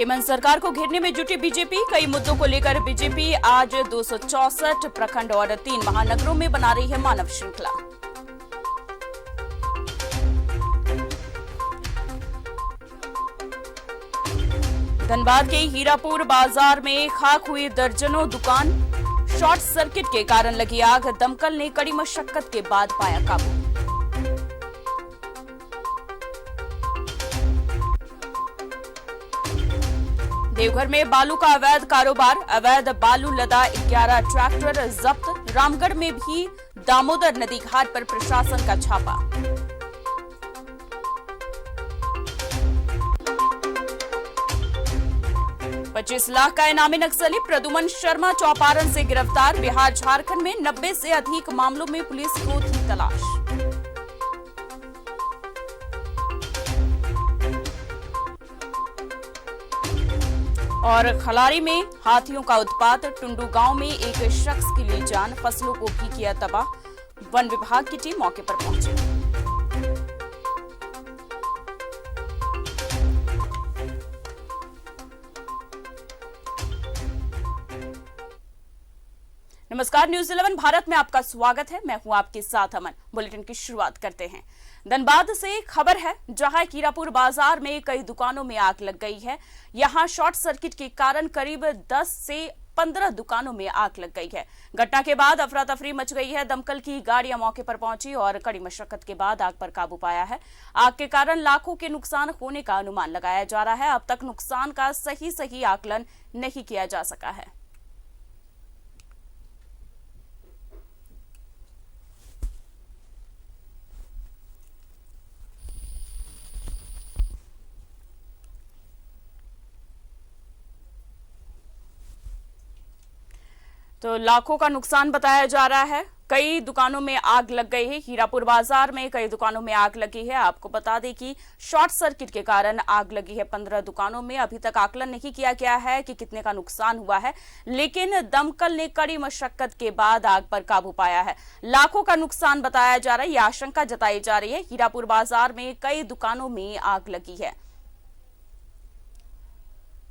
हेमंत सरकार को घेरने में जुटी बीजेपी। कई मुद्दों को लेकर बीजेपी आज 264 प्रखंड और 3 महानगरों में बना रही है मानव श्रृंखला। धनबाद के हीरापुर बाजार में खाक हुई दर्जनों दुकान। शॉर्ट सर्किट के कारण लगी आग, दमकल ने कड़ी मशक्कत के बाद पाया काबू। देवघर में बालू का अवैध कारोबार। अवैध बालू लदा 11 ट्रैक्टर जब्त। रामगढ़ में भी दामोदर नदी घाट पर प्रशासन का छापा। $25 लाख का इनामी नक्सली प्रद्युमन शर्मा चौपारण से गिरफ्तार। बिहार झारखंड में 90 से अधिक मामलों में पुलिस को थी तलाश। और खलारी में हाथियों का उत्पात। टुंडू गांव में एक शख्स की ली जान, फसलों को भी किया तबाह। वन विभाग की टीम मौके पर पहुंची। नमस्कार, न्यूज 11 भारत में आपका स्वागत है। मैं हूं आपके साथ अमन। बुलेटिन की शुरुआत करते हैं। धनबाद से खबर है, जहां हीरापुर बाजार में कई दुकानों में आग लग गई है। यहां शॉर्ट सर्किट के कारण करीब 10 से 15 दुकानों में आग लग गई है। घटना के बाद अफरा तफरी मच गई है। दमकल की गाड़ियां मौके पर पहुंची और कड़ी मशक्कत के बाद आग पर काबू पाया है। आग के कारण लाखों के नुकसान होने का अनुमान लगाया जा रहा है। अब तक नुकसान का सही आकलन नहीं किया जा सका है। तो लाखों का नुकसान बताया जा रहा है। कई दुकानों में आग लग गई है। हीरापुर बाजार में कई दुकानों में आग लगी है। आपको बता दें कि शॉर्ट सर्किट के कारण आग लगी है 15 दुकानों में। अभी तक आकलन नहीं किया गया है कि कितने का नुकसान हुआ है, लेकिन दमकल ने कड़ी मशक्कत के बाद आग पर काबू पाया है। लाखों का नुकसान बताया जा रहा है। यह आशंका जताई जा रही है। हीरापुर बाजार में कई दुकानों में आग लगी है।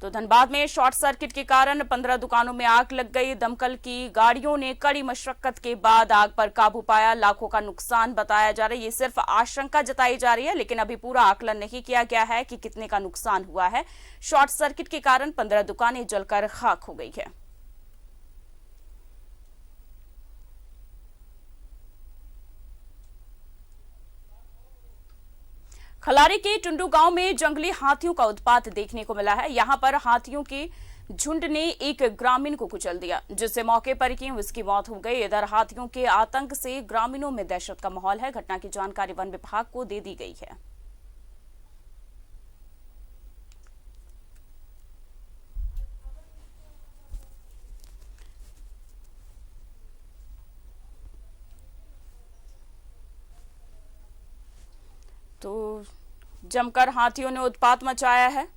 तो धनबाद में शॉर्ट सर्किट के कारण 15 दुकानों में आग लग गई। दमकल की गाड़ियों ने कड़ी मशक्कत के बाद आग पर काबू पाया। लाखों का नुकसान बताया जा रहा है। ये सिर्फ आशंका जताई जा रही है, लेकिन अभी पूरा आकलन नहीं किया गया है कि कितने का नुकसान हुआ है। शॉर्ट सर्किट के कारण 15 दुकानें जलकर खाक हो गई है। खलारी के टुंडू गांव में जंगली हाथियों का उत्पात देखने को मिला है। यहां पर हाथियों के झुंड ने एक ग्रामीण को कुचल दिया, जिससे मौके पर ही उसकी मौत हो गई। इधर हाथियों के आतंक से ग्रामीणों में दहशत का माहौल है। घटना की जानकारी वन विभाग को दे दी गई है। तो जमकर हाथियों ने उत्पात मचाया है।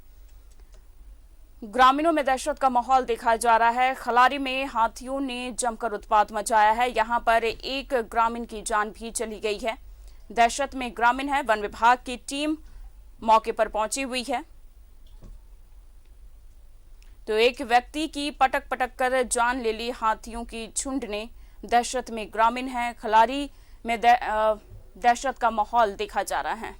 ग्रामीणों में दहशत का माहौल देखा जा रहा है। खलारी में हाथियों ने जमकर उत्पात मचाया है। यहां पर एक ग्रामीण की जान भी चली गई है। दहशत में ग्रामीण है। वन विभाग की टीम मौके पर पहुंची हुई है। तो एक व्यक्ति की पटक कर जान ले ली हाथियों की झुंड ने। दहशत में ग्रामीण है। खलारी में दहशत का माहौल देखा जा रहा है।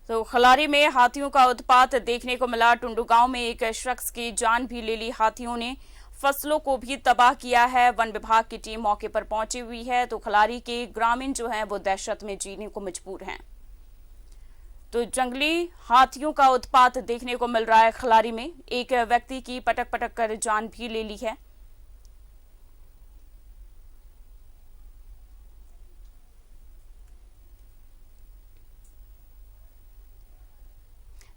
तो खलारी में हाथियों का उत्पात देखने को मिला। टुंडू गांव में एक शख्स की जान भी ले ली हाथियों ने। फसलों को भी तबाह किया है। वन विभाग की टीम मौके पर पहुंची हुई है। तो खलारी के ग्रामीण जो हैं वो दहशत में जीने को मजबूर हैं। तो जंगली हाथियों का उत्पात देखने को मिल रहा है। खलारी में एक व्यक्ति की पटक कर जान भी ले ली है।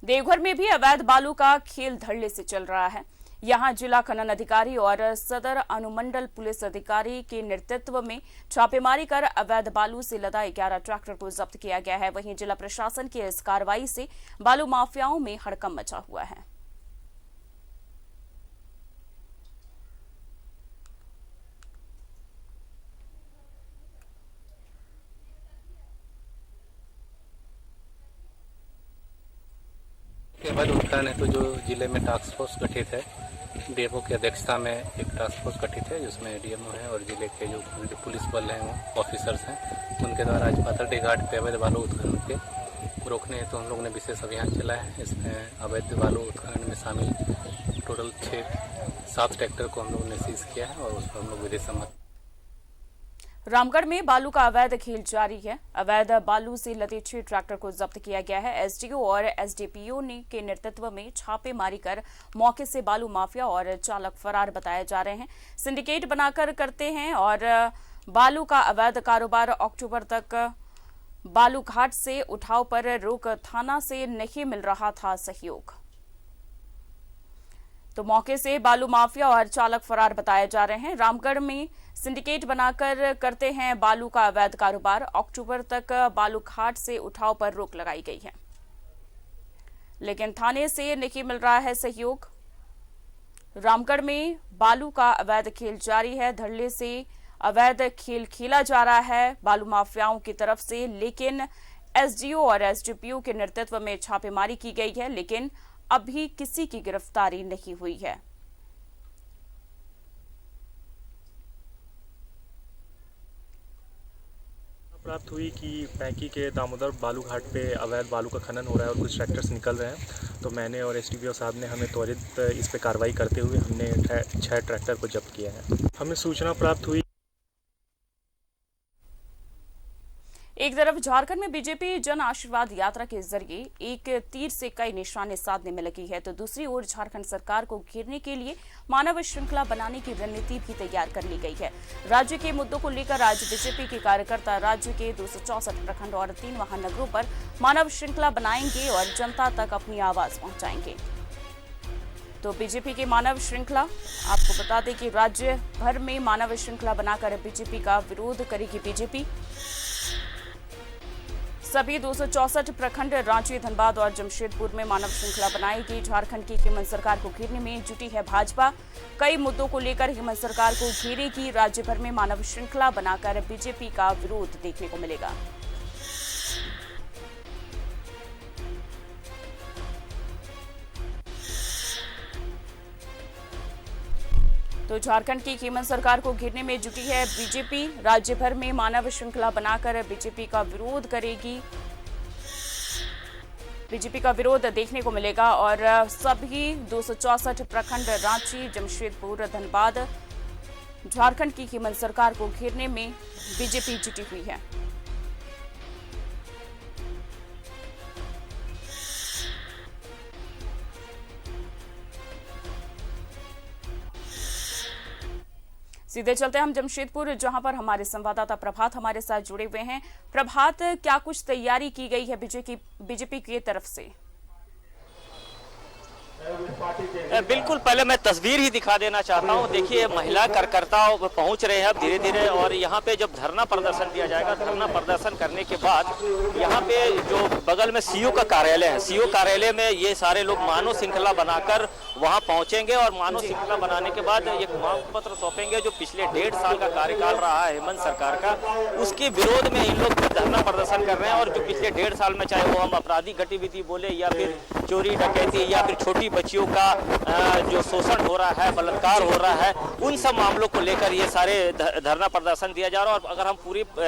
देवघर में भी अवैध बालू का खेल धड़ल्ले से चल रहा है। यहां जिला खनन अधिकारी और सदर अनुमंडल पुलिस अधिकारी के नेतृत्व में छापेमारी कर अवैध बालू से लदा 11 ट्रैक्टर को जब्त किया गया है। वहीं जिला प्रशासन की इस कार्रवाई से बालू माफियाओं में हड़कंप मचा हुआ है। के अवैध उत्खनन है तो जो जिले में टास्क फोर्स गठित है, डीएमओ की अध्यक्षता में एक टास्क फोर्स गठित है जिसमें डीएमओ है और जिले के जो पुलिस बल हैं, वो ऑफिसर्स हैं, उनके द्वारा आज पाथरडी घाट पे अवैध बालू उत्खनन के रोकने हेतु हम लोग ने विशेष अभियान चलाया है। इसमें अवैध बालू उत्खनन में शामिल टोटल 7 ट्रैक्टर को हम लोग ने सीज किया है और उस पर हम लोग विधि सम्मत। रामगढ़ में बालू का अवैध खेल जारी है। अवैध बालू से लदे 6 ट्रैक्टर को जब्त किया गया है। एसडीओ और एसडीपीओ के नेतृत्व में छापेमारी कर मौके से बालू माफिया और चालक फरार बताए जा रहे हैं। सिंडिकेट बनाकर करते हैं और बालू का अवैध कारोबार। अक्टूबर तक बालू घाट से उठाव पर रोक, थाना से नहीं मिल रहा था सहयोग, तो मौके से बालू माफिया और चालक फरार बताए जा रहे हैं। रामगढ़ में सिंडिकेट बनाकर करते हैं बालू का अवैध कारोबार। अक्टूबर तक बालू घाट से उठाव पर रोक लगाई गई है, लेकिन थाने से नहीं मिल रहा है सहयोग। रामगढ़ में बालू का अवैध खेल जारी है। धड़ल्ले से अवैध खेल खेला जा रहा है बालू माफियाओं की तरफ से, लेकिन एसडीओ और एसडीपीओ के नेतृत्व में छापेमारी की गई है, लेकिन अभी किसी की गिरफ्तारी नहीं हुई है। प्राप्त हुई कि पैंकी के दामोदर बालू घाट पे अवैध बालू का खनन हो रहा है और कुछ ट्रैक्टर्स निकल रहे हैं, तो मैंने और एसडीपीओ साहब ने हमें त्वरित इस पे कार्रवाई करते हुए हमने 6 ट्रैक्टर को जब्त किया है। हमें सूचना प्राप्त हुई। एक तरफ झारखंड में बीजेपी जन आशीर्वाद यात्रा के जरिए एक तीर से कई निशाने साधने में लगी है, तो दूसरी ओर झारखंड सरकार को घेरने के लिए मानव श्रृंखला बनाने की रणनीति भी तैयार कर ली गई है। राज्य के मुद्दों को लेकर आज बीजेपी के कार्यकर्ता राज्य के 264 प्रखंड और 3 महानगरों पर मानव श्रृंखला बनाएंगे और जनता तक अपनी आवाज पहुंचाएंगे। तो बीजेपी की मानव श्रृंखला, आपको बता दें कि राज्य भर में मानव श्रृंखला बनाकर बीजेपी का विरोध करेगी बीजेपी। सभी 264 प्रखंड रांची, धनबाद और जमशेदपुर में मानव श्रृंखला बनाएगी। झारखंड की हेमंत सरकार को घेरने में जुटी है भाजपा। कई मुद्दों को लेकर हेमंत सरकार को घेरेगी। राज्य भर में मानव श्रृंखला बनाकर बीजेपी का विरोध देखने को मिलेगा। तो झारखंड की हेमंत सरकार को घेरने में जुटी है बीजेपी। राज्य भर में मानव श्रृंखला बनाकर बीजेपी का विरोध करेगी। बीजेपी का विरोध देखने को मिलेगा और सभी 264 प्रखंड रांची, जमशेदपुर, धनबाद, झारखंड की हेमंत सरकार को घेरने में बीजेपी जुटी हुई है। सीधे चलते हैं हम जमशेदपुर, जहां पर हमारे संवाददाता प्रभात हमारे साथ जुड़े हुए हैं। प्रभात, क्या कुछ तैयारी की गई है बीजेपी की तरफ से? बिल्कुल, पहले मैं तस्वीर ही दिखा देना चाहता हूँ। देखिए, महिला कार्यकर्ता पहुँच रहे हैं अब धीरे धीरे, और यहाँ पे जब धरना प्रदर्शन दिया जाएगा, धरना प्रदर्शन करने के बाद यहाँ पे जो बगल में सीओ का कार्यालय है, सीओ कार्यालय में ये सारे लोग मानव श्रृंखला बनाकर वहाँ पहुँचेंगे और मानव श्रृंखला बनाने के बाद एक मांग पत्र सौंपेंगे जो पिछले 1.5 साल का कार्यकाल रहा है हेमंत सरकार का, उसके विरोध में इन लोग धरना प्रदर्शन कर रहे हैं। और जो पिछले 1.5 साल में, चाहे वो हम आपराधिक गतिविधि बोले या फिर चोरी डकैती या फिर छोटी बच्चियों का जो शोषण हो रहा है, बलात्कार हो रहा है, उन सब मामलों को लेकर ये सारे धरना प्रदर्शन दिया जा रहा है। और अगर हम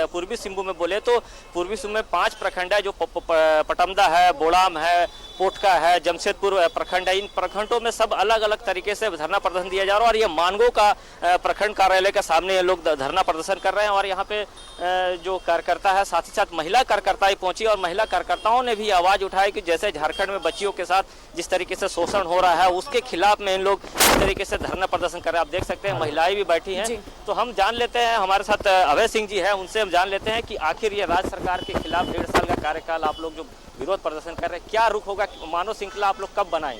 पूर्वी सिंहभूम में बोले तो पूर्वी सिंहभूम में 5 प्रखंड है, जो पटमदा है, बोड़ाम है, पोटका है, जमशेदपुर प्रखंड है। इन प्रखंडों में सब अलग अलग तरीके से धरना प्रदर्शन दिया जा रहा है। और ये मानगो का प्रखंड कार्यालय के सामने ये लोग धरना प्रदर्शन कर रहे हैं। और यहाँ पे जो कार्यकर्ता है, साथ ही साथ महिला कार्यकर्ताएं पहुंची और महिला कार्यकर्ताओं ने भी आवाज उठाई कि जैसे झारखंड में बच्चियों के साथ जिस तरीके से शोषण हो रहा है, उसके खिलाफ में इन लोग इस तरीके से धरना प्रदर्शन कर रहे हैं। आप देख सकते हैं महिलाएं भी बैठी हैं। तो हम जान लेते हैं, हमारे साथ अभय सिंह जी हैं, उनसे हम जान लेते हैं कि आखिर ये राज्य सरकार के खिलाफ 1.5 साल का कार्यकाल आप लोग जो विरोध प्रदर्शन कर रहे हैं, क्या रुख होगा, मानव श्रृंखला आप लोग कब बनाएं?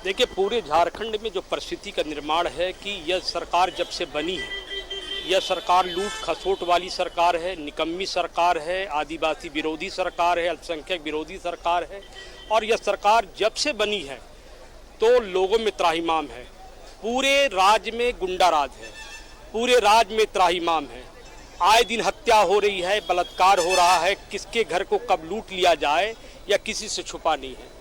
देखिए, पूरे झारखंड में जो परिस्थिति का निर्माण है कि यह सरकार जब से बनी है, यह सरकार लूट खसोट वाली सरकार है, निकम्मी सरकार है, आदिवासी विरोधी सरकार है, अल्पसंख्यक विरोधी सरकार है। और यह सरकार जब से बनी है तो लोगों में त्राहिमाम है, पूरे राज्य में गुंडा राज है, पूरे राज्य में त्राहिमाम है। आए दिन हत्या हो रही है, बलात्कार हो रहा है, किसके घर को कब लूट लिया जाए या किसी से छुपा नहीं है।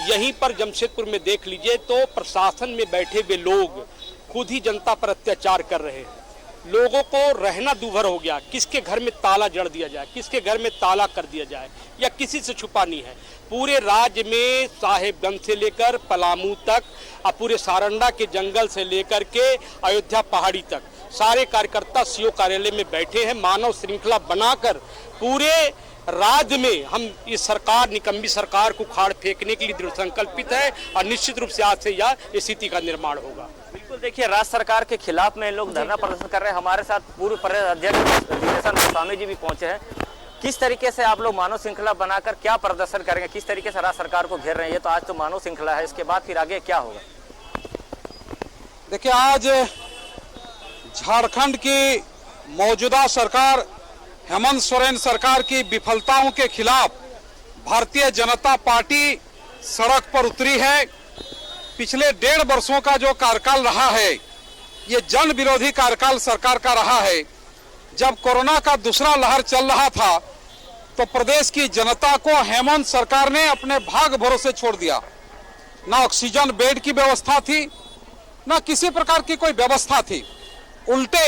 यहीं पर जमशेदपुर में देख लीजिए तो प्रशासन में बैठे हुए लोग खुद ही जनता पर अत्याचार कर रहे हैं। लोगों को रहना दूभर हो गया, किसके घर में ताला जड़ दिया जाए, किसके घर में ताला कर दिया जाए, या किसी से छुपा नहीं है। पूरे राज्य में साहेबगंज से लेकर पलामू तक और पूरे सारंडा के जंगल से लेकर के अयोध्या पहाड़ी तक सारे कार्यकर्ता सीओ कार्यालय में बैठे हैं। मानव श्रृंखला बनाकर पूरे राज्य में हम इस सरकार, निकम्मी सरकार को उखाड़ फेंकने के लिए दृढ़ संकल्पित है और निश्चित रूप से आज से यह स्थिति का निर्माण होगा। बिल्कुल, देखिए राज्य सरकार के खिलाफ में लोग धरना प्रदर्शन कर रहे हैं। हमारे साथ पूर्व प्रदेश अध्यक्ष दिनेशन गोस्वामी जी भी पहुंचे हैं। किस तरीके से आप लोग मानव श्रृंखला बनाकर क्या प्रदर्शन करेंगे, किस तरीके से राज्य सरकार को घेर रहे हैं? ये तो आज तो मानव श्रृंखला है, इसके बाद फिर आगे क्या होगा? देखिए, आज झारखंड की मौजूदा सरकार हेमंत सोरेन सरकार की विफलताओं के खिलाफ भारतीय जनता पार्टी सड़क पर उतरी है। पिछले 1.5 वर्षों का जो कार्यकाल रहा है, ये जन विरोधी कार्यकाल सरकार का रहा है। जब कोरोना का दूसरा लहर चल रहा था तो प्रदेश की जनता को हेमंत सरकार ने अपने भाग भरोसे छोड़ दिया। ना ऑक्सीजन बेड की व्यवस्था थी, ना किसी प्रकार की कोई व्यवस्था थी। उल्टे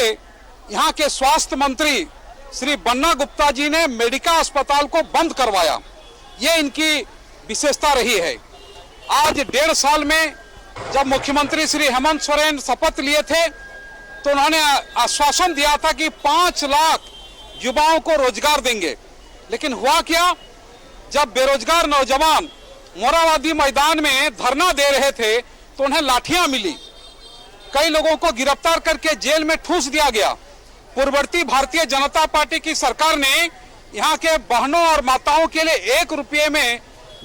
यहाँ के स्वास्थ्य मंत्री श्री बन्ना गुप्ता जी ने मेडिका अस्पताल को बंद करवाया। ये इनकी विशेषता रही है। आज 1.5 साल में जब मुख्यमंत्री श्री हेमंत सोरेन शपथ लिए थे तो उन्होंने आश्वासन दिया था कि 5 लाख युवाओं को रोजगार देंगे। लेकिन हुआ क्या? जब बेरोजगार नौजवान मोराबादी मैदान में धरना दे रहे थे तो उन्हें लाठियां मिली, कई लोगों को गिरफ्तार करके जेल में ठूस दिया गया। पूर्ववर्ती भारतीय जनता पार्टी की सरकार ने यहाँ के बहनों और माताओं के लिए 1 रुपये में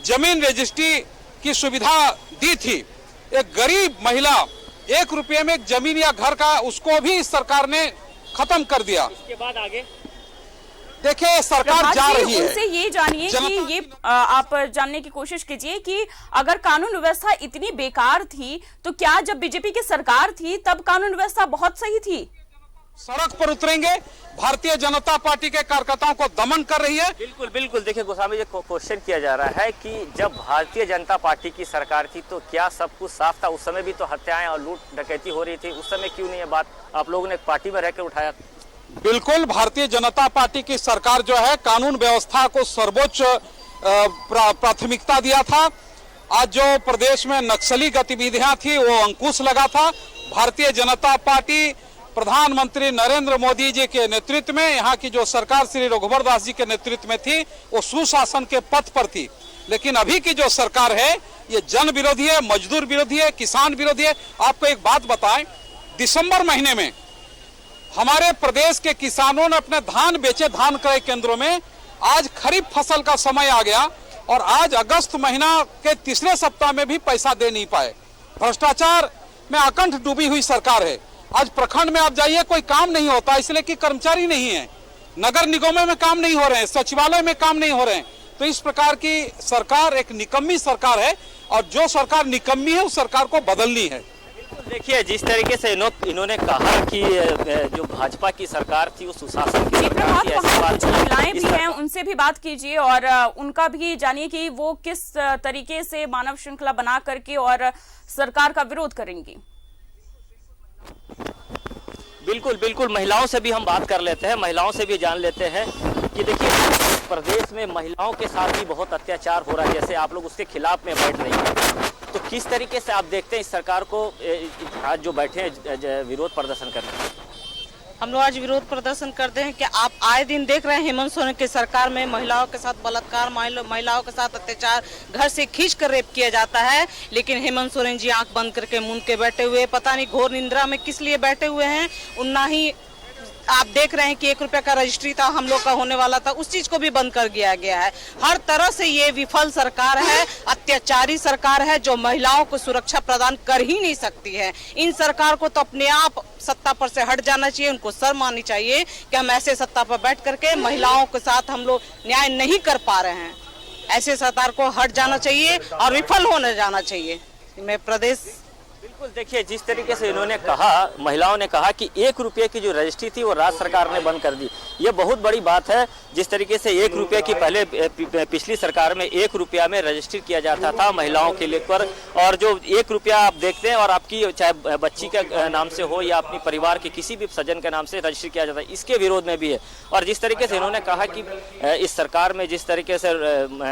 जमीन रजिस्ट्री की सुविधा दी थी। एक गरीब महिला 1 रुपये में जमीन या घर का, उसको भी इस सरकार ने खत्म कर दिया। इसके बाद आगे देखिए, सरकार जा रही है। उनसे ये जानिए कि ये आप जानने की कोशिश कीजिए कि अगर कानून व्यवस्था इतनी बेकार थी तो क्या जब बीजेपी की सरकार थी तब कानून व्यवस्था बहुत सही थी? सड़क पर उतरेंगे, भारतीय जनता पार्टी के कार्यकर्ताओं को दमन कर रही है। बिल्कुल बिल्कुल, देखिए गोस्वामी जी, क्वेश्चन किया जा रहा है कि जब भारतीय जनता पार्टी की सरकार थी तो क्या सब कुछ साफ था? उस समय भी तो हत्याएं और लूट डकैती हो रही थी, उस समय क्यों नहीं ये बात आप लोगों ने पार्टी में रहकर उठाया? बिल्कुल, भारतीय जनता पार्टी की सरकार जो है कानून व्यवस्था को सर्वोच्च प्राथमिकता दिया था। आज जो प्रदेश में नक्सली गतिविधियां थी वो अंकुश लगा था। भारतीय जनता पार्टी प्रधानमंत्री नरेंद्र मोदी जी के नेतृत्व में, यहाँ की जो सरकार श्री रघुवर दास जी के नेतृत्व में थी, वो सुशासन के पथ पर थी। लेकिन अभी की जो सरकार है ये जन विरोधी है, मजदूर विरोधी है, किसान विरोधी है। आपको एक बात बताएं, दिसंबर महीने में हमारे प्रदेश के किसानों ने अपने धान बेचे धान क्रय केंद्रों में। आज खरीफ फसल का समय आ गया और आज अगस्त महीना के तीसरे सप्ताह में भी पैसा दे नहीं पाए। भ्रष्टाचार में अकंठ डूबी हुई सरकार है। आज प्रखंड में आप जाइए, कोई काम नहीं होता, इसलिए कि कर्मचारी नहीं है। नगर निगमों में काम नहीं हो रहे हैं, सचिवालय में काम नहीं हो रहे हैं। तो इस प्रकार की सरकार एक निकम्मी सरकार है और जो सरकार निकम्मी है उस सरकार को बदलनी है। देखिए, जिस तरीके से इन्होंने कहा कि जो भाजपा की सरकार थी वो सुशासन की सरकार थी, ऐसी बात महिलाएं भी हैं, उनसे भी बात कीजिए और उनका भी जानिए कि वो किस तरीके से मानव श्रृंखला बना करके और सरकार का विरोध करेंगी। बिल्कुल बिल्कुल, महिलाओं से भी हम बात कर लेते हैं, महिलाओं से भी जान लेते हैं कि देखिए प्रदेश में महिलाओं के साथ भी बहुत अत्याचार हो रहा है, जैसे आप लोग उसके खिलाफ में बैठ रही हैं। तो किस तरीके से आप देखते हैं इस सरकार को आज जो बैठे हैं विरोध प्रदर्शन करने? हम लोग आज विरोध प्रदर्शन करते हैं कि आप आए दिन देख रहे हैं हेमंत सोरेन की सरकार में महिलाओं के साथ बलात्कार, महिलाओं के साथ अत्याचार, घर से खींच कर रेप किया जाता है। लेकिन हेमंत सोरेन जी आंख बंद करके मूंद के बैठे हुए, पता नहीं घोर निंद्रा में किस लिए बैठे हुए हैं। उन्ना ही आप देख रहे हैं कि 1 रुपये का रजिस्ट्री था, हम लोग का होने वाला था, उस चीज को भी बंद कर दिया गया है। हर तरह से ये विफल सरकार है, अत्याचारी सरकार है जो महिलाओं को सुरक्षा प्रदान कर ही नहीं सकती है। इन सरकार को तो अपने आप सत्ता पर से हट जाना चाहिए, उनको शर्म आनी चाहिए कि हम ऐसे सत्ता पर बैठ करके महिलाओं के साथ हम लोग न्याय नहीं कर पा रहे हैं। ऐसे सरकार को हट जाना चाहिए और विफल होने जाना चाहिए। मैं प्रदेश बिल्कुल, देखिए जिस तरीके से इन्होंने कहा, महिलाओं ने कहा कि 1 रुपये की जो रजिस्ट्री थी वो राज्य सरकार ने बंद कर दी। ये बहुत बड़ी बात है। जिस तरीके से 1 रुपये की पहले पिछली सरकार में 1 रुपया में रजिस्ट्री किया जाता था महिलाओं के लेकर, और जो 1 रुपया आप देखते हैं और आपकी चाहे बच्ची के नाम से हो या अपनी परिवार के किसी भी सज्जन के नाम से रजिस्ट्री किया जाता है, इसके विरोध में भी है। और जिस तरीके से इन्होंने कहा कि इस सरकार में जिस तरीके से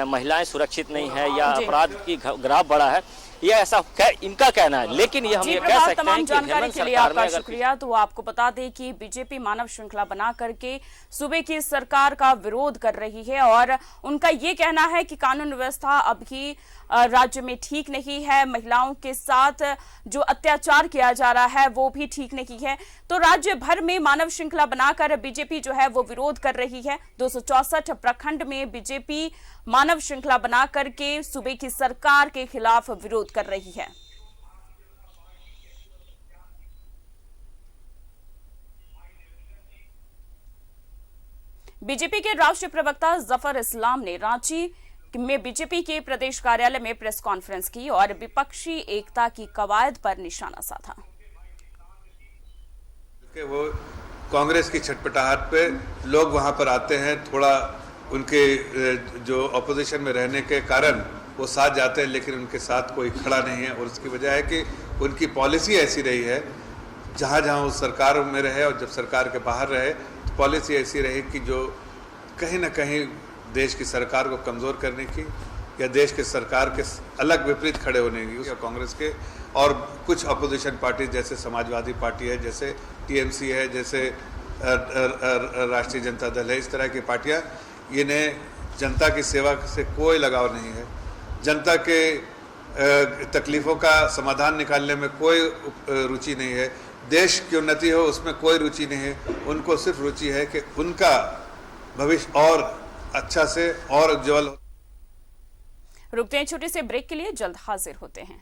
महिलाएं सुरक्षित नहीं है या अपराध की ग्राफ बढ़ा है, ये ऐसा इनका कहना है। लेकिन ये हम ये कह सकते हैं कि जानकारी के लिए आपका शुक्रिया। तो आपको बता दें कि बीजेपी मानव श्रृंखला बना करके सूबे की सरकार का विरोध कर रही है और उनका ये कहना है कि कानून व्यवस्था अभी राज्य में ठीक नहीं है, महिलाओं के साथ जो अत्याचार किया जा रहा है वो भी ठीक नहीं है। तो राज्य भर में मानव श्रृंखला बनाकर बीजेपी जो है वो विरोध कर रही है। 264 प्रखंड में बीजेपी मानव श्रृंखला बना करके सूबे की सरकार के खिलाफ विरोध कर रही है। बीजेपी के राष्ट्रीय प्रवक्ता जफर इस्लाम ने रांची में बीजेपी के प्रदेश कार्यालय में प्रेस कॉन्फ्रेंस की और विपक्षी एकता की कवायद पर निशाना साधा। वो कांग्रेस की छटपटाहट पे लोग वहां पर आते हैं, थोड़ा उनके जो ऑपोजिशन में रहने के कारण वो साथ जाते हैं, लेकिन उनके साथ कोई खड़ा नहीं है। और उसकी वजह है कि उनकी पॉलिसी ऐसी रही है, जहां जहां वो सरकार में रहे और जब सरकार के बाहर रहे तो पॉलिसी ऐसी रही कि जो कहीं ना कहीं देश की सरकार को कमज़ोर करने की या देश के सरकार के अलग विपरीत खड़े होने की, या कांग्रेस के और कुछ अपोजिशन पार्टी जैसे समाजवादी पार्टी है, जैसे टीएमसी है, जैसे राष्ट्रीय जनता दल है, इस तरह की पार्टियां, इन्हें जनता की सेवा से कोई लगाव नहीं है, जनता के तकलीफ़ों का समाधान निकालने में कोई रुचि नहीं है, देश की उन्नति हो उसमें कोई रुचि नहीं है। उनको सिर्फ रुचि है कि उनका भविष्य और अच्छा से और उज्जवल हो। रुकते हैं छोटे से ब्रेक के लिए, जल्द हाजिर होते हैं।